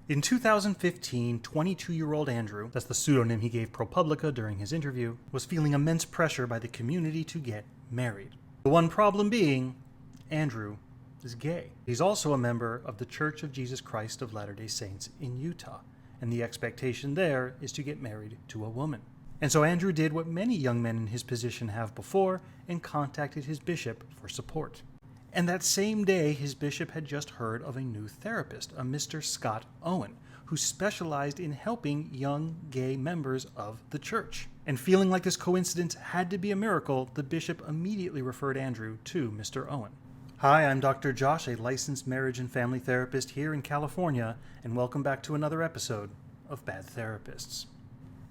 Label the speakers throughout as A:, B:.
A: In 2015, 22-year-old Andrew, that's the pseudonym he gave ProPublica during his interview, was feeling immense pressure by the community to get married. The one problem being, Andrew is gay. He's also a member of the Church of Jesus Christ of Latter-day Saints in Utah, and the expectation there is to get married to a woman. And so Andrew did what many young men in his position have before and contacted his bishop for support. And that same day, his bishop had just heard of a new therapist, a Mr. Scott Owen, who specialized in helping young gay members of the church. And feeling like this coincidence had to be a miracle, the bishop immediately referred Andrew to Mr. Owen. Hi, I'm Dr. Josh, a licensed marriage and family therapist here in California, and welcome back to another episode of Bad Therapists.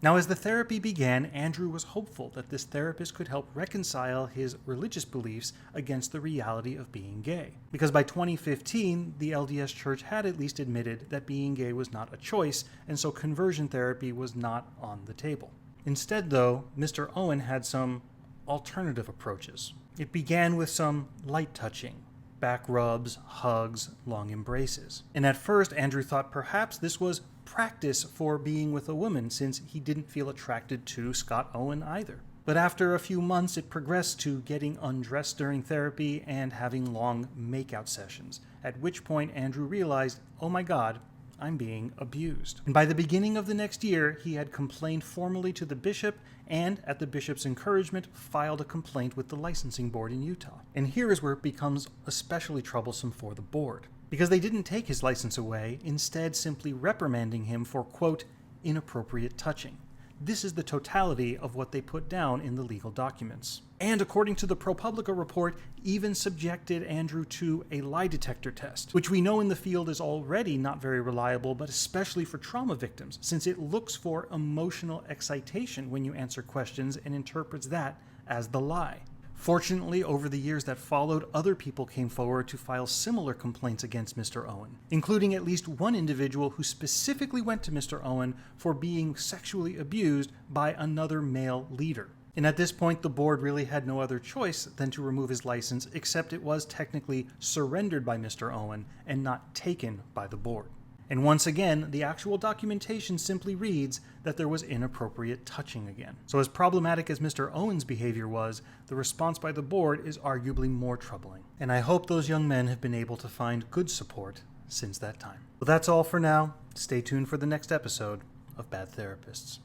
A: Now, as the therapy began, Andrew was hopeful that this therapist could help reconcile his religious beliefs against the reality of being gay. Because by 2015, the LDS Church had at least admitted that being gay was not a choice, and so conversion therapy was not on the table. Instead, though, Mr. Owen had some alternative approaches. It began with some light touching, back rubs, hugs, long embraces. And at first, Andrew thought perhaps this was practice for being with a woman, since he didn't feel attracted to Scott Owen either. But after a few months, it progressed to getting undressed during therapy and having long makeout sessions, at which point Andrew realized, oh my God, I'm being abused. And by the beginning of the next year, he had complained formally to the bishop and, at the bishop's encouragement, filed a complaint with the licensing board in Utah. And here is where it becomes especially troublesome for the board, because they didn't take his license away, instead simply reprimanding him for, quote, inappropriate touching. This is the totality of what they put down in the legal documents. And according to the ProPublica report, even subjected Andrew to a lie detector test, which we know in the field is already not very reliable, but especially for trauma victims, since it looks for emotional excitation when you answer questions and interprets that as the lie. Fortunately, over the years that followed, other people came forward to file similar complaints against Mr. Owen, including at least one individual who specifically went to Mr. Owen for being sexually abused by another male leader. And at this point, the board really had no other choice than to remove his license, except it was technically surrendered by Mr. Owen and not taken by the board. And once again, the actual documentation simply reads that there was inappropriate touching again. So as problematic as Mr. Owen's behavior was, the response by the board is arguably more troubling. And I hope those young men have been able to find good support since that time. Well, that's all for now. Stay tuned for the next episode of Bad Therapists.